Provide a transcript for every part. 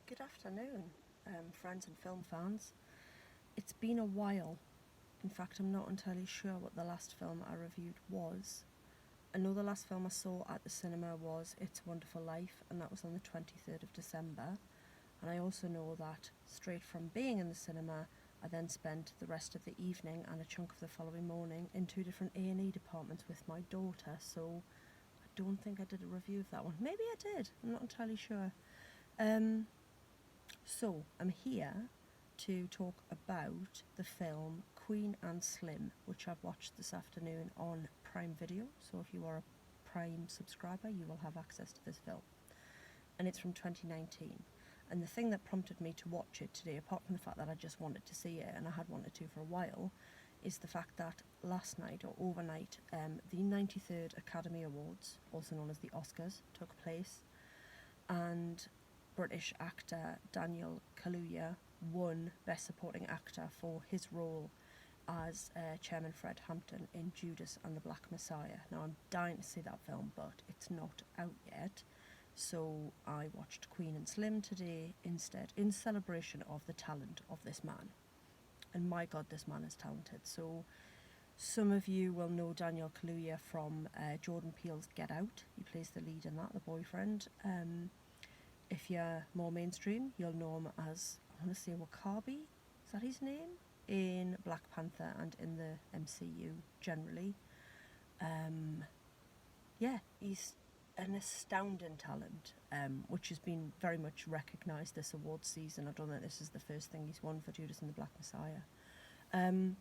Good afternoon, friends and film fans. It's been a while. In fact, I'm not entirely sure what the last film I reviewed was. I know the last film I saw at the cinema was It's a Wonderful Life, and that was on the 23rd of December. And I also know that straight from being in the cinema, I then spent the rest of the evening and a chunk of the following morning in two different A&E departments with my daughter, so I don't think I did a review of that one. Maybe I did, I'm not entirely sure. So, I'm here to talk about the film Queen and Slim, which I've watched this afternoon on Prime Video. So if you are a Prime subscriber, you will have access to this film. And it's from 2019. And the thing that prompted me to watch it today, apart from the fact that I just wanted to see it, and I had wanted to for a while, is the fact that last night, or overnight, the 93rd Academy Awards, also known as the Oscars, took place. And British actor Daniel Kaluuya won Best Supporting Actor for his role as Chairman Fred Hampton in Judas and the Black Messiah. Now, I'm dying to see that film, but it's not out yet, so I watched Queen and Slim today instead, in celebration of the talent of this man. And my God, this man is talented. So some of you will know Daniel Kaluuya from Jordan Peele's Get Out. He plays the lead in that, the boyfriend. If you're more mainstream, you'll know him as, I want to say, Wakabi, is that his name? In Black Panther and in the MCU generally. Yeah, he's an astounding talent, which has been very much recognised this awards season. I don't think this is the first thing he's won for Judas and the Black Messiah. And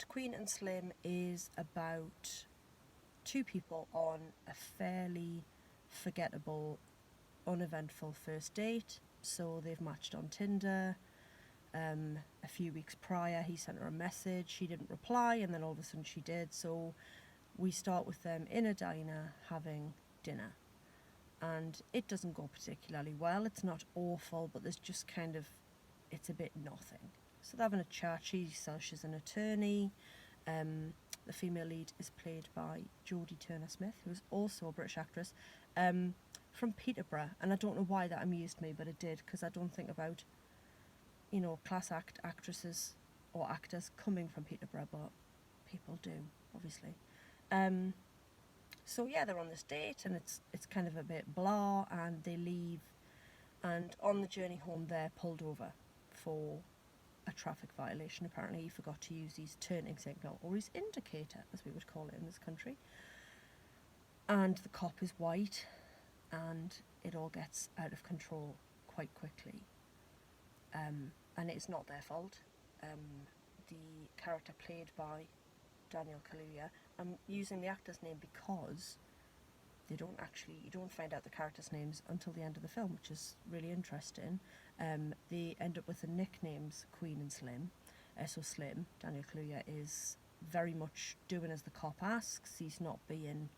Queen and Slim is about two people on a fairly forgettable, uneventful first date. So they've matched on Tinder. A few weeks prior, he sent her a message, she didn't reply, and then all of a sudden she did. So we start with them in a diner having dinner, and it doesn't go particularly well. It's not awful, but there's just kind of, it's a bit nothing. So they're having a chat. She says she's an attorney. The female lead is played by Jodie Turner-Smith, who is also a British actress, from Peterborough. And I don't know why that amused me, but it did, because I don't think about, class actresses or actors coming from Peterborough, but people do, obviously. So yeah, they're on this date, and it's kind of a bit blah, and they leave, and on the journey home they're pulled over for a traffic violation. Apparently he forgot to use his turning signal, or his indicator, as we would call it in this country. And the cop is white, and it all gets out of control quite quickly. And it's not their fault. The character played by Daniel Kaluuya, I'm using the actor's name because you don't find out the characters' names until the end of the film, which is really interesting. They end up with the nicknames Queen and Slim. So Slim, Daniel Kaluuya, is very much doing as the cop asks. He's not being,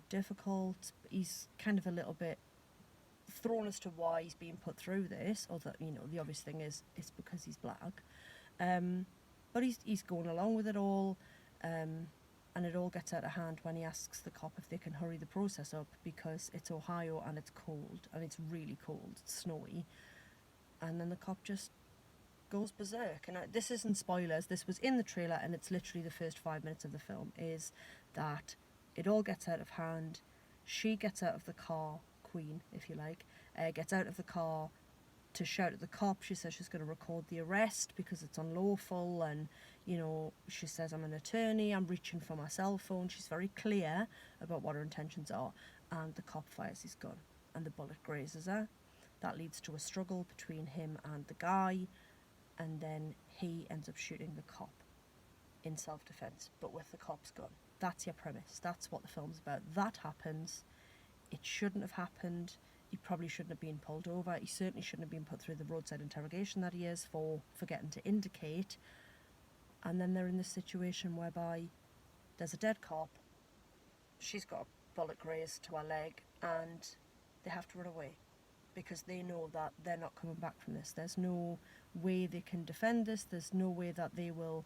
difficult. He's kind of a little bit thrown as to why he's being put through this, or that, the obvious thing is it's because he's black. But he's going along with it all, and it all gets out of hand when he asks the cop if they can hurry the process up, because it's Ohio and it's cold, and it's really cold, it's snowy, and then the cop just goes berserk. And this isn't spoilers, this was in the trailer, and it's literally the first 5 minutes of the film, is that it all gets out of hand. She gets out of the car, Queen, if you like, gets out of the car to shout at the cop. She says she's going to record the arrest because it's unlawful, and she says, I'm an attorney, I'm reaching for my cell phone. She's very clear about what her intentions are, and the cop fires his gun and the bullet grazes her. That leads to a struggle between him and the guy, and then he ends up shooting the cop in self-defense, but with the cop's gun. That's your premise, that's what the film's about. That happens. It shouldn't have happened. He probably shouldn't have been pulled over. He certainly shouldn't have been put through the roadside interrogation that he is for forgetting to indicate. And then they're in this situation whereby there's a dead cop, she's got a bullet grazed to her leg, and they have to run away because they know that they're not coming back from this. There's no way they can defend this. There's no way that they will,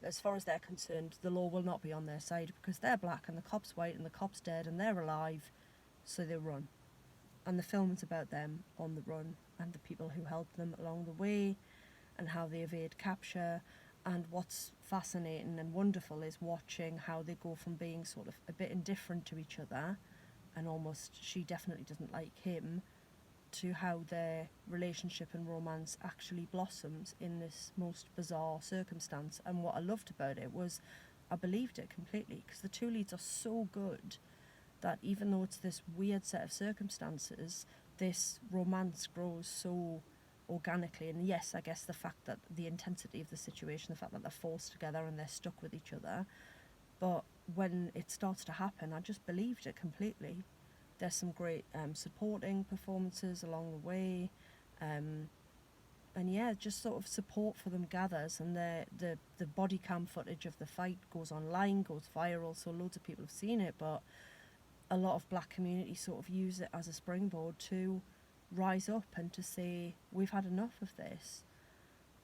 as far as they're concerned, the law will not be on their side because they're black and the cop's white and the cop's dead and they're alive. So they run. and the film is about them on the run and the people who helped them along the way and how they evade capture. And what's fascinating and wonderful is watching how they go from being sort of a bit indifferent to each other, and almost she definitely doesn't like him, to how their relationship and romance actually blossoms in this most bizarre circumstance. And what I loved about it was I believed it completely, because the two leads are so good that even though it's this weird set of circumstances, this romance grows so organically. And yes, I guess the fact that the intensity of the situation, the fact that they're forced together and they're stuck with each other, but when it starts to happen, I just believed it completely. There's some great supporting performances along the way, and yeah, just sort of support for them gathers, and the body cam footage of the fight goes online, goes viral, so loads of people have seen it, but a lot of black communities sort of use it as a springboard to rise up and to say, we've had enough of this.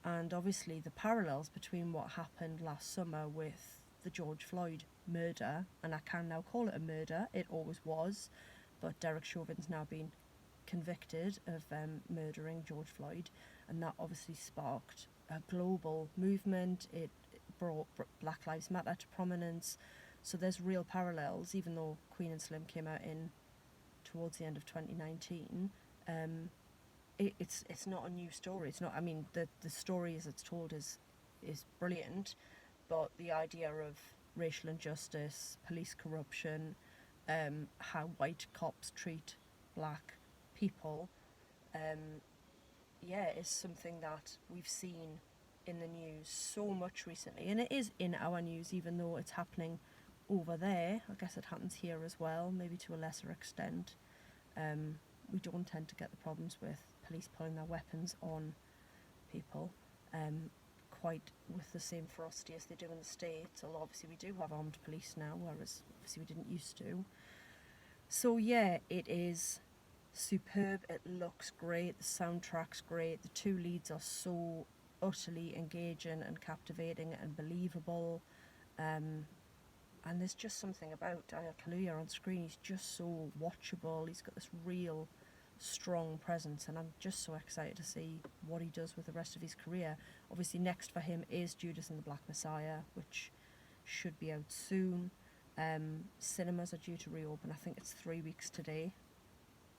And obviously the parallels between what happened last summer with the George Floyd murder, and I can now call it a murder, it always was, but Derek Chauvin's now been convicted of murdering George Floyd, and that obviously sparked a global movement. It brought Black Lives Matter to prominence. So there's real parallels, even though Queen and Slim came out in towards the end of 2019. It's not a new story. It's not. I mean, the story as it's told is brilliant, but the idea of racial injustice, police corruption, how white cops treat black people, yeah, is something that we've seen in the news so much recently, and it is in our news, even though it's happening over there. I guess it happens here as well, maybe to a lesser extent. We don't tend to get the problems with police pulling their weapons on people quite with the same ferocity as they do in the States, although obviously we do have armed police now, whereas obviously we didn't used to. So yeah, it is superb, it looks great, the soundtrack's great, the two leads are so utterly engaging and captivating and believable, and there's just something about Daniel Kaluuya on screen. He's just so watchable, he's got this real strong presence, and I'm just so excited to see what he does with the rest of his career. Obviously next for him is Judas and the Black Messiah, which should be out soon. Cinemas are due to reopen, I think it's 3 weeks today.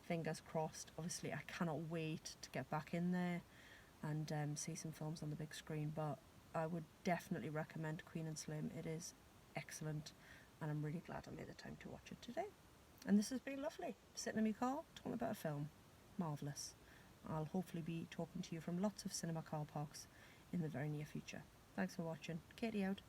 Fingers crossed. Obviously I cannot wait to get back in there and see some films on the big screen, but I would definitely recommend Queen and Slim. It is excellent, and I'm really glad I made the time to watch it today. And this has been lovely, sitting in my car talking about a film. Marvellous. I'll hopefully be talking to you from lots of cinema car parks in the very near future. Thanks for watching. Katie out.